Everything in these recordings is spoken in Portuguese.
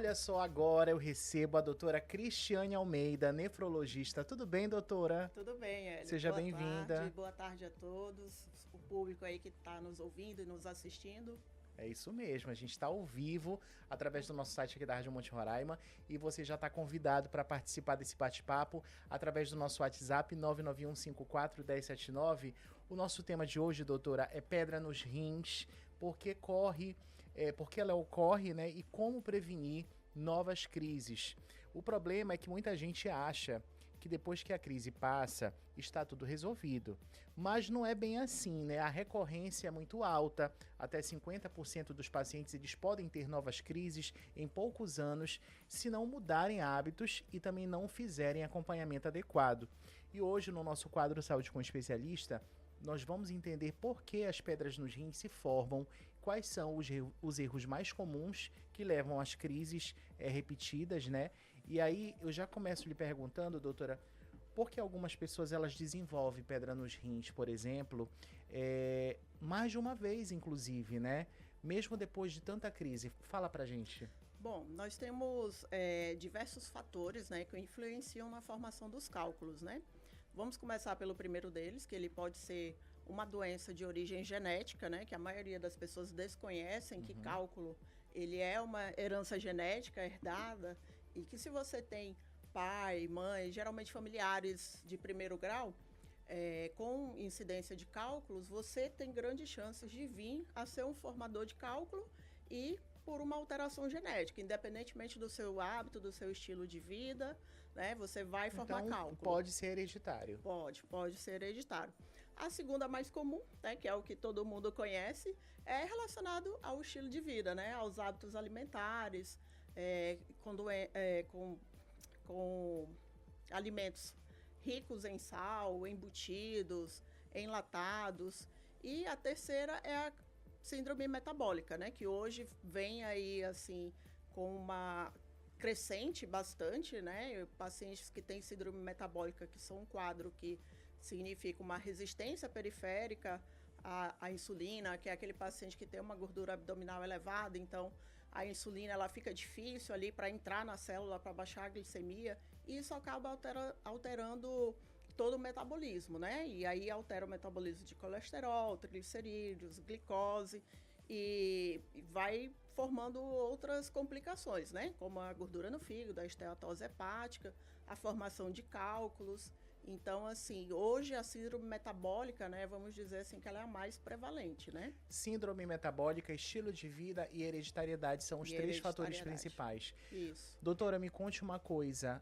Olha só, agora eu recebo a doutora Cristiane Almeida, nefrologista. Tudo bem, doutora? Tudo bem, Hélio. Seja bem-vinda. Boa tarde a todos, o público aí que está nos ouvindo e nos assistindo. É isso mesmo, a gente está ao vivo através do nosso site aqui da Rádio Monte Roraima e você já está convidado para participar desse bate-papo através do nosso WhatsApp 991541079. O nosso tema de hoje, doutora, é pedra nos rins, porque ela ocorre, né, e como prevenir novas crises. O problema é que muita gente acha que depois que a crise passa, está tudo resolvido. Mas não é bem assim, né? A recorrência é muito alta, até 50% dos pacientes eles podem ter novas crises em poucos anos se não mudarem hábitos e também não fizerem acompanhamento adequado. E hoje, no nosso quadro Saúde com Especialista, nós vamos entender por que as pedras nos rins se formam, quais são os erros mais comuns que levam às crises repetidas, né? E aí eu já começo lhe perguntando, doutora, por que algumas pessoas elas desenvolvem pedra nos rins, por exemplo, mais de uma vez, inclusive, né? Mesmo depois de tanta crise. Fala pra gente. Bom, nós temos diversos fatores, né, que influenciam na formação dos cálculos, né? Vamos começar pelo primeiro deles, que ele pode ser uma doença de origem genética, né, que a maioria das pessoas desconhecem que cálculo ele é uma herança genética herdada e que se você tem pai, mãe, geralmente familiares de primeiro grau, com incidência de cálculos, você tem grandes chances de vir a ser um formador de cálculo e por uma alteração genética, independentemente do seu hábito, do seu estilo de vida, né? Você vai formar cálculo. Pode ser hereditário. Pode ser hereditário. A segunda mais comum, né, que é o que todo mundo conhece, é relacionado ao estilo de vida, né? Aos hábitos alimentares, com alimentos ricos em sal, embutidos, enlatados. E a terceira é a síndrome metabólica, né? Que hoje vem aí, assim, com uma crescente bastante, né? Pacientes que têm síndrome metabólica, que são um quadro que significa uma resistência periférica à insulina, que é aquele paciente que tem uma gordura abdominal elevada, então a insulina ela fica difícil ali para entrar na célula, para baixar a glicemia, e isso acaba alterando todo o metabolismo, né? E aí altera o metabolismo de colesterol, triglicerídeos, glicose e vai formando outras complicações, né? Como a gordura no fígado, a esteatose hepática, a formação de cálculos. Então, assim, hoje a síndrome metabólica, né, vamos dizer assim, que ela é a mais prevalente, né? Síndrome metabólica, estilo de vida e hereditariedade são os três fatores principais. Isso. Doutora, me conte uma coisa.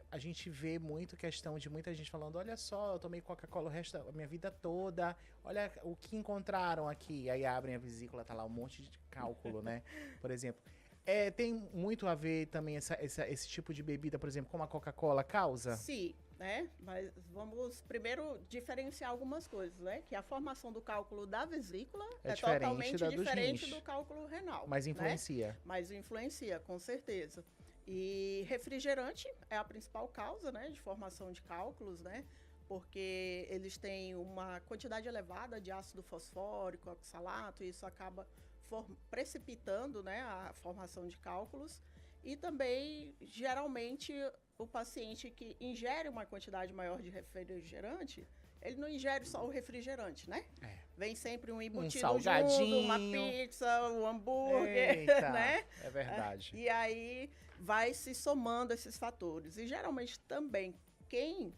A gente vê muito questão de muita gente falando, olha só, eu tomei Coca-Cola o resto da minha vida toda, olha o que encontraram aqui. Aí abrem a vesícula, tá lá um monte de cálculo, né? Por exemplo. Tem muito a ver também esse tipo de bebida, por exemplo, como a Coca-Cola causa? Sim, né? Mas vamos primeiro diferenciar algumas coisas, né? Que a formação do cálculo da vesícula é totalmente diferente do cálculo renal. Mas influencia. Né? Mas influencia, com certeza. E refrigerante é a principal causa, né, de formação de cálculos, né? Porque eles têm uma quantidade elevada de ácido fosfórico, oxalato, e isso acaba precipitando, né, a formação de cálculos. E também, geralmente, o paciente que ingere uma quantidade maior de refrigerante, ele não ingere só o refrigerante, né? Vem sempre um embutido junto, uma pizza, um hambúrguer, eita, né? É verdade. E aí vai se somando esses fatores. E geralmente também quem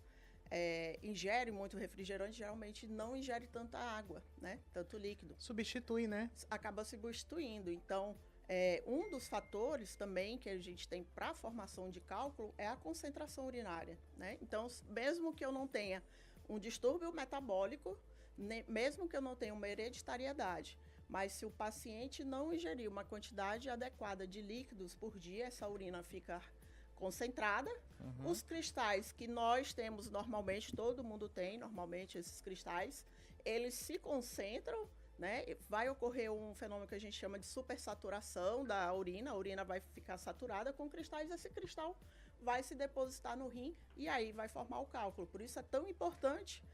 ingere muito refrigerante, geralmente não ingere tanta água, né? Tanto líquido. Substitui, né? Acaba substituindo. Então, um dos fatores também que a gente tem para a formação de cálculo é a concentração urinária, né? Então, mesmo que eu não tenha um distúrbio metabólico, mesmo que eu não tenha uma hereditariedade, mas se o paciente não ingerir uma quantidade adequada de líquidos por dia, essa urina fica concentrada. Os cristais que nós temos normalmente, todo mundo tem normalmente esses cristais, eles se concentram, né? Vai ocorrer um fenômeno que a gente chama de supersaturação da urina, a urina vai ficar saturada com cristais, esse cristal vai se depositar no rim e aí vai formar o cálculo. Por isso é tão importante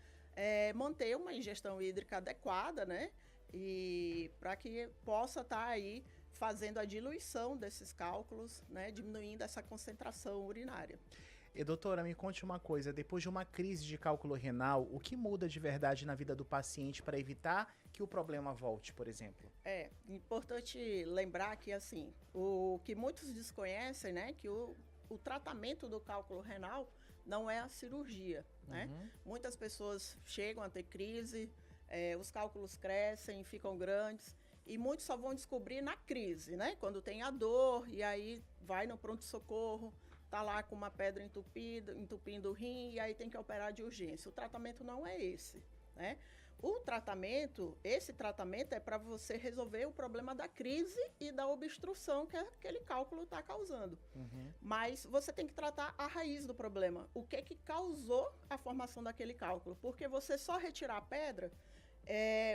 manter uma ingestão hídrica adequada, né? E para que possa estar aí fazendo a diluição desses cálculos, né, diminuindo essa concentração urinária. E doutora, me conte uma coisa, depois de uma crise de cálculo renal, o que muda de verdade na vida do paciente para evitar que o problema volte, por exemplo? É importante lembrar que, assim, o que muitos desconhecem, né, que o tratamento do cálculo renal não é a cirurgia, né? Muitas pessoas chegam a ter crise, os cálculos crescem, ficam grandes, e muitos só vão descobrir na crise, né? Quando tem a dor, e aí vai no pronto-socorro, tá lá com uma pedra entupida, entupindo o rim, e aí tem que operar de urgência. O tratamento não é esse, né? Esse tratamento é para você resolver o problema da crise e da obstrução que aquele cálculo está causando. Mas você tem que tratar a raiz do problema. O que causou a formação daquele cálculo? Porque você só retirar a pedra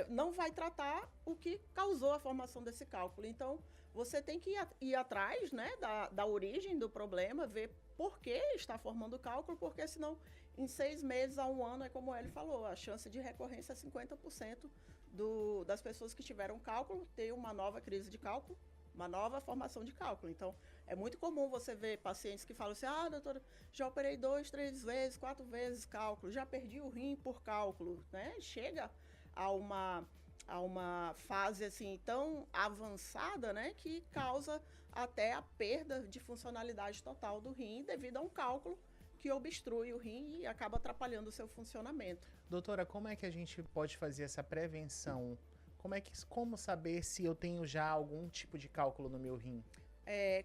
não vai tratar o que causou a formação desse cálculo. Então, você tem que ir atrás, né, da origem do problema, ver por que está formando o cálculo, porque senão, em 6 meses a 1 ano, é como ele falou, a chance de recorrência é 50% das pessoas que tiveram cálculo ter uma nova crise de cálculo, uma nova formação de cálculo. Então, é muito comum você ver pacientes que falam assim, doutora, já operei 2, 3 vezes, 4 vezes cálculo, já perdi o rim por cálculo, né? Chega a uma fase assim tão avançada, né, que causa até a perda de funcionalidade total do rim devido a um cálculo que obstrui o rim e acaba atrapalhando o seu funcionamento. Doutora, como é que a gente pode fazer essa prevenção? Como saber se eu tenho já algum tipo de cálculo no meu rim?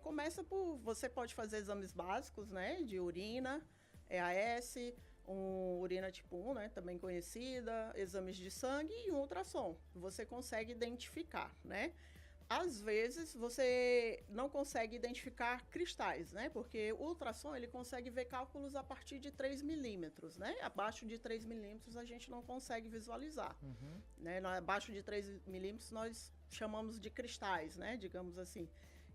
Começa você pode fazer exames básicos, né, de urina, EAS, urina tipo 1, né, também conhecida, exames de sangue e um ultrassom. Você consegue identificar, né? Às vezes, você não consegue identificar cristais, né? Porque o ultrassom, ele consegue ver cálculos a partir de 3 milímetros, né? Abaixo de 3 milímetros, a gente não consegue visualizar. Né? Abaixo de 3 milímetros, nós chamamos de cristais, né? Digamos assim.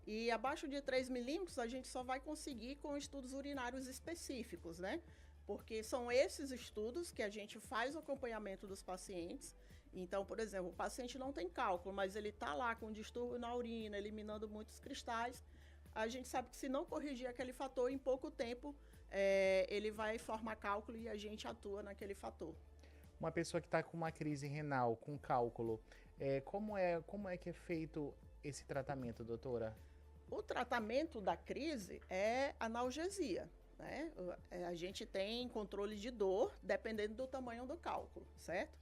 E abaixo de 3 milímetros, a gente só vai conseguir com estudos urinários específicos, né? Porque são esses estudos que a gente faz o acompanhamento dos pacientes. Então, por exemplo, o paciente não tem cálculo, mas ele está lá com distúrbio na urina, eliminando muitos cristais. A gente sabe que se não corrigir aquele fator, em pouco tempo, ele vai formar cálculo e a gente atua naquele fator. Uma pessoa que está com uma crise renal, com cálculo, como é que é feito esse tratamento, doutora? O tratamento da crise é analgesia. Né? A gente tem controle de dor dependendo do tamanho do cálculo, certo?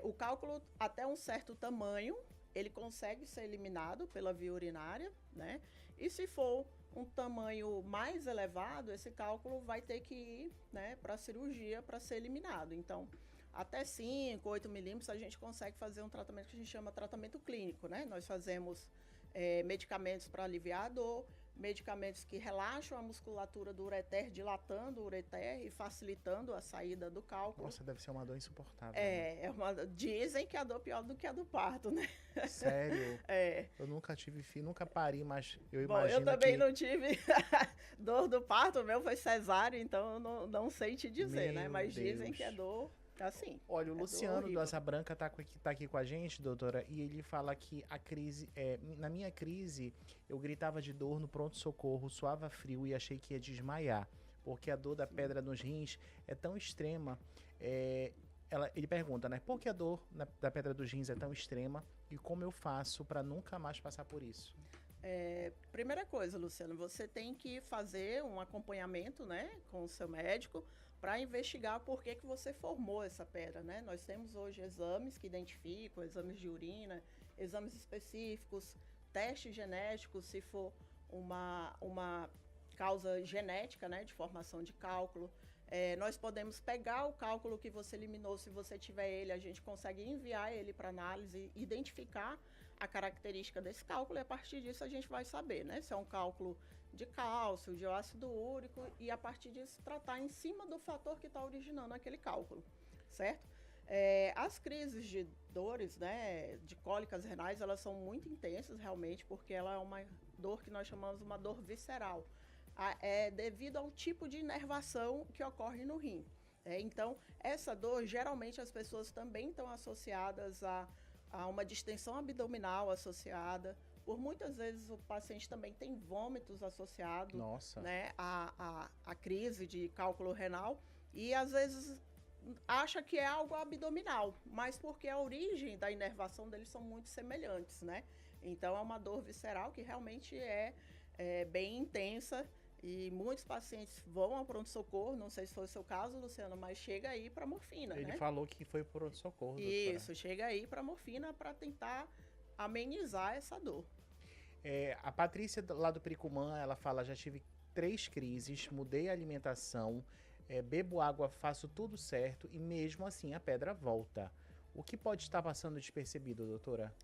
O cálculo, até um certo tamanho, ele consegue ser eliminado pela via urinária, né? E se for um tamanho mais elevado, esse cálculo vai ter que ir, né, para a cirurgia para ser eliminado. Então, até 5, 8 milímetros, a gente consegue fazer um tratamento que a gente chama tratamento clínico, né? Nós fazemos medicamentos para aliviar a dor, medicamentos que relaxam a musculatura do ureter, dilatando o ureter e facilitando a saída do cálculo. Nossa, deve ser uma dor insuportável. Né? Dizem que a dor é pior do que a do parto, né? Sério? Eu nunca tive filho, nunca pari, mas eu imagino eu também não tive dor do parto, o meu foi cesárea, então eu não sei te dizer, né? Mas dizem que é dor... Assim, olha, o Luciano do Asa Branca tá aqui com a gente, doutora, e ele fala que a crise, na minha crise, eu gritava de dor no pronto-socorro, suava frio e achei que ia desmaiar, porque a dor da pedra nos rins é tão extrema. Ele pergunta, né, por que a dor da pedra dos rins é tão extrema e como eu faço para nunca mais passar por isso? Primeira coisa, Luciano, você tem que fazer um acompanhamento, né, com o seu médico, para investigar por que você formou essa pedra, né? Nós temos hoje exames que identificam, exames de urina, exames específicos, testes genéticos, se for uma causa genética, né, de formação de cálculo. Nós podemos pegar o cálculo que você eliminou, se você tiver ele, a gente consegue enviar ele para análise, identificar a característica desse cálculo e a partir disso a gente vai saber, né, se é um cálculo de cálcio, de ácido úrico e a partir disso tratar em cima do fator que está originando aquele cálculo, certo? As crises de dores, né, de cólicas renais, elas são muito intensas realmente porque ela é uma dor que nós chamamos uma dor visceral, devido ao tipo de inervação que ocorre no rim. Então, essa dor, geralmente as pessoas também estão associadas a uma distensão abdominal associada, por muitas vezes o paciente também tem vômitos associados, Nossa. né, à crise de cálculo renal, e às vezes acha que é algo abdominal, mas porque a origem da inervação deles são muito semelhantes, né? Então é uma dor visceral que realmente é bem intensa, e muitos pacientes vão ao pronto-socorro, não sei se foi o seu caso, Luciano, mas chega aí para morfina, Ele né? falou que foi por pronto-socorro, doutora. Isso, chega aí para morfina para tentar amenizar essa dor. A Patrícia, lá do Pericumã, ela fala, já tive 3 crises, mudei a alimentação, bebo água, faço tudo certo e mesmo assim a pedra volta. O que pode estar passando despercebido, doutora?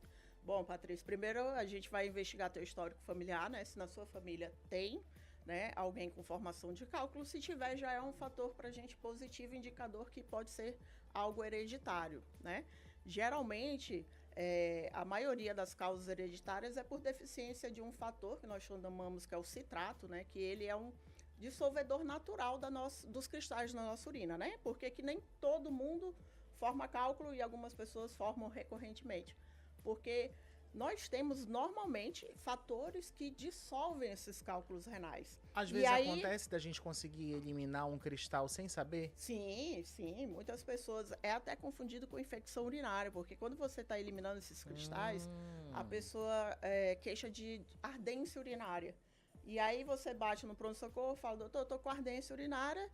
Bom, Patrícia, primeiro a gente vai investigar teu histórico familiar, né? Se na sua família tem, né, alguém com formação de cálculo. Se tiver, já é um fator para a gente positivo, indicador que pode ser algo hereditário, né? Geralmente, a maioria das causas hereditárias é por deficiência de um fator que nós chamamos que é o citrato, né? Que ele é um dissolvedor natural dos cristais na nossa urina, né? Porque que nem todo mundo forma cálculo e algumas pessoas formam recorrentemente. Porque nós temos normalmente fatores que dissolvem esses cálculos renais. Às vezes acontece da gente conseguir eliminar um cristal sem saber? Sim, sim. Muitas pessoas é até confundido com infecção urinária, porque quando você está eliminando esses cristais, a pessoa queixa de ardência urinária. E aí você bate no pronto-socorro e fala, doutor, eu tô com ardência urinária.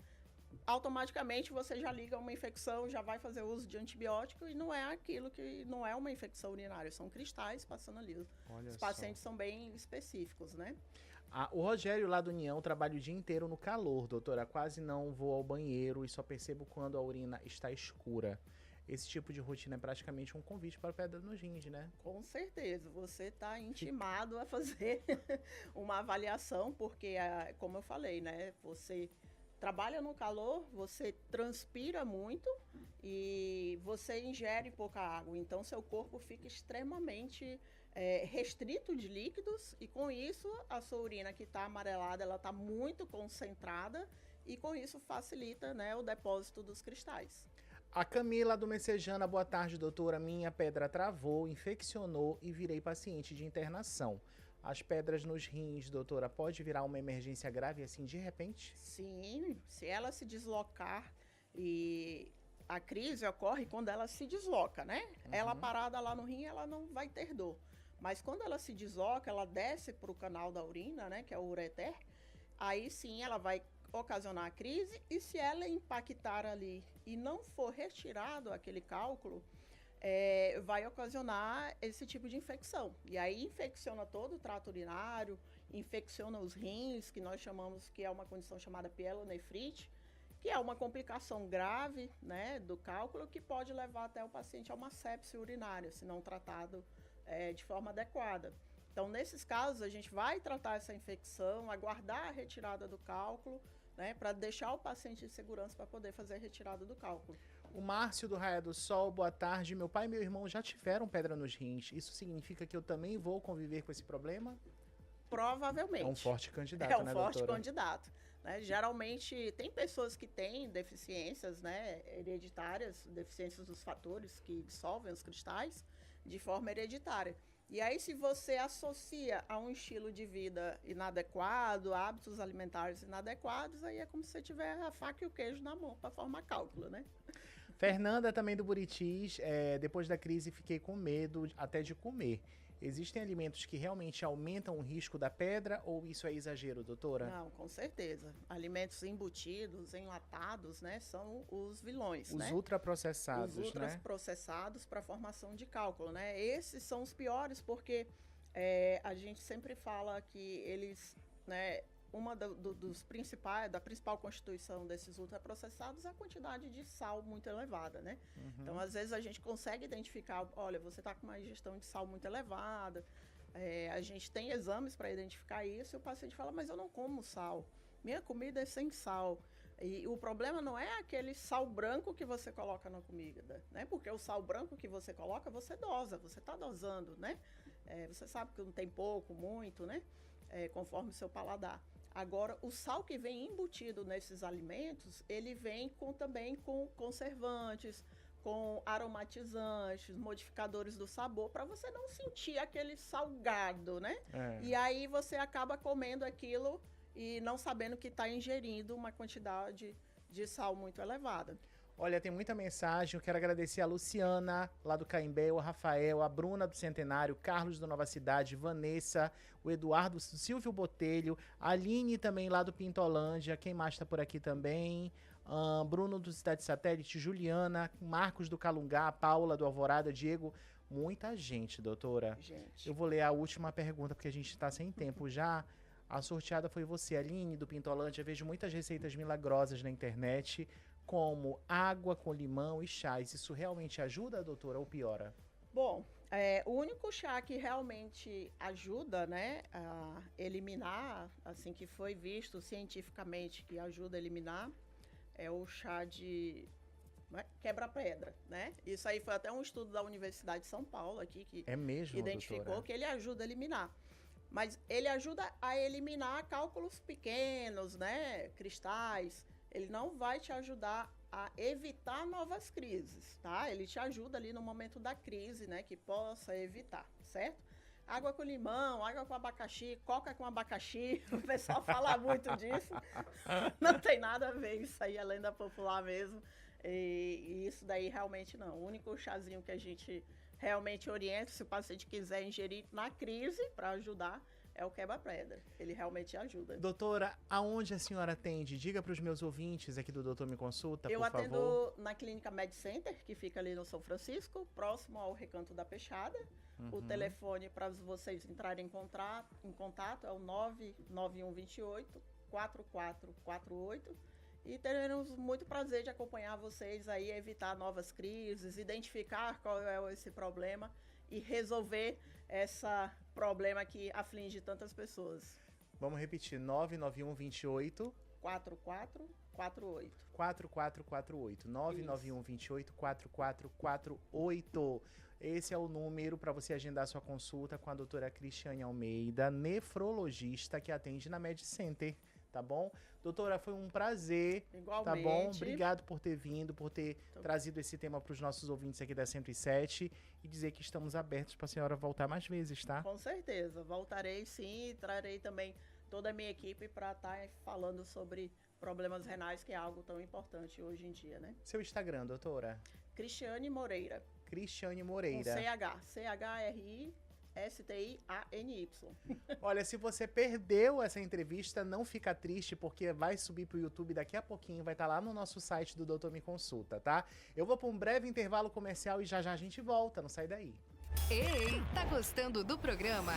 Automaticamente você já liga uma infecção, já vai fazer uso de antibiótico e não é aquilo que não é uma infecção urinária, são cristais passando ali. Os pacientes são bem específicos, né? O Rogério lá do União trabalha o dia inteiro no calor, doutora. Quase não vou ao banheiro e só percebo quando a urina está escura. Esse tipo de rotina é praticamente um convite para pedra nos rins, né? Com certeza, você está intimado a fazer uma avaliação, porque, como eu falei, né, você trabalha no calor, você transpira muito e você ingere pouca água. Então, seu corpo fica extremamente restrito de líquidos e, com isso, a sua urina que está amarelada, ela está muito concentrada e, com isso, facilita, né, o depósito dos cristais. A Camila do Messejana, boa tarde, doutora. Minha pedra travou, infeccionou e virei paciente de internação. As pedras nos rins, doutora, pode virar uma emergência grave assim de repente? Sim, se ela se deslocar, e a crise ocorre quando ela se desloca, né? Ela parada lá no rim, ela não vai ter dor. Mas quando ela se desloca, ela desce para o canal da urina, né, que é o ureter, aí sim ela vai ocasionar a crise, e se ela impactar ali e não for retirado aquele cálculo, vai ocasionar esse tipo de infecção. E aí infecciona todo o trato urinário, infecciona os rins, que nós chamamos que é uma condição chamada pielonefrite, que é uma complicação grave, né, do cálculo, que pode levar até o paciente a uma sepse urinária, se não tratado de forma adequada. Então, nesses casos, a gente vai tratar essa infecção, aguardar a retirada do cálculo, né, para deixar o paciente em segurança para poder fazer a retirada do cálculo. O Márcio do Raia do Sol, boa tarde. Meu pai e meu irmão já tiveram pedra nos rins. Isso significa que eu também vou conviver com esse problema? Provavelmente. É um forte candidato, né, doutora? É um forte candidato. Né? Geralmente, tem pessoas que têm deficiências, né, hereditárias, deficiências dos fatores que dissolvem os cristais de forma hereditária. E aí, se você associa a um estilo de vida inadequado, hábitos alimentares inadequados, aí é como se você tiver a faca e o queijo na mão para formar cálculo, né? Fernanda, também do Buritis, depois da crise fiquei com medo até de comer. Existem alimentos que realmente aumentam o risco da pedra ou isso é exagero, doutora? Não, com certeza. Alimentos embutidos, enlatados, né, são os vilões, Os né? ultraprocessados, Os ultraprocessados para formação de cálculo, né? Esses são os piores porque a gente sempre fala que eles, né, da principal constituição desses ultraprocessados é a quantidade de sal muito elevada, né? Então, às vezes, a gente consegue identificar, olha, você está com uma ingestão de sal muito elevada, a gente tem exames para identificar isso e o paciente fala, mas eu não como sal, minha comida é sem sal. E o problema não é aquele sal branco que você coloca na comida, né? Porque o sal branco que você coloca, você dosa, você está dosando, né? Você sabe que não tem pouco, muito, né? Conforme o seu paladar. Agora, o sal que vem embutido nesses alimentos, ele vem também com conservantes, com aromatizantes, modificadores do sabor, para você não sentir aquele salgado, né? E aí você acaba comendo aquilo e não sabendo que está ingerindo uma quantidade de sal muito elevada. Olha, tem muita mensagem. Eu quero agradecer a Luciana, lá do Caimbé, o Rafael, a Bruna do Centenário, Carlos da Nova Cidade, Vanessa, o Eduardo, Silvio Botelho, a Aline também lá do Pintolândia. Quem mais tá por aqui também? Bruno do Cidade Satélite, Juliana, Marcos do Calungá, Paula do Alvorada, Diego. Muita gente, doutora. Gente. Eu vou ler a última pergunta, porque a gente tá sem tempo já. A sorteada foi você, Aline, do Pintolândia. Eu vejo muitas receitas milagrosas na internet, como água com limão e chás. Isso realmente ajuda, doutora, ou piora? Bom, o único chá que realmente ajuda, né, a eliminar, assim que foi visto cientificamente que ajuda a eliminar, é o chá de quebra-pedra, né? Isso aí foi até um estudo da Universidade de São Paulo aqui que identificou, doutora, que ele ajuda a eliminar. Mas ele ajuda a eliminar cálculos pequenos, né, cristais. Ele não vai te ajudar a evitar novas crises, tá? Ele te ajuda ali no momento da crise, né, que possa evitar, certo? Água com limão, água com abacaxi, coca com abacaxi, o pessoal fala muito disso. Não tem nada a ver, isso aí é lenda popular mesmo. E isso daí realmente não. O único chazinho que a gente realmente orienta, se o paciente quiser ingerir na crise para ajudar, é o quebra-pedra. Ele realmente ajuda. Doutora, aonde a senhora atende? Diga para os meus ouvintes aqui do Doutor Me Consulta, por favor. Eu atendo na Clínica Med Center, que fica ali no São Francisco, próximo ao Recanto da Peixada. O telefone para vocês entrarem em contato é o 99128 4448. E teremos muito prazer de acompanhar vocês aí, evitar novas crises, identificar qual é esse problema e resolver esse problema que aflige tantas pessoas. Vamos repetir, 99128 4448. 4448. 99128 4448. Esse é o número para você agendar sua consulta com a doutora Cristiane Almeida, nefrologista que atende na Med Center, tá bom? Doutora, foi um prazer. Igualmente. Tá bom? Obrigado por ter vindo, por ter trazido esse tema para os nossos ouvintes aqui da 107 e dizer que estamos abertos para a senhora voltar mais vezes, tá? Com certeza. Voltarei sim e trarei também toda a minha equipe para estar falando sobre problemas renais, que é algo tão importante hoje em dia, né? Seu Instagram, doutora? Cristiane Moreira. Cristiane Moreira. Com CH. CHRISTIANY. Olha, se você perdeu essa entrevista, não fica triste, porque vai subir pro YouTube daqui a pouquinho, vai estar lá no nosso site do Doutor Me Consulta, tá? Eu vou para um breve intervalo comercial e já já a gente volta, não sai daí. Ei, tá gostando do programa?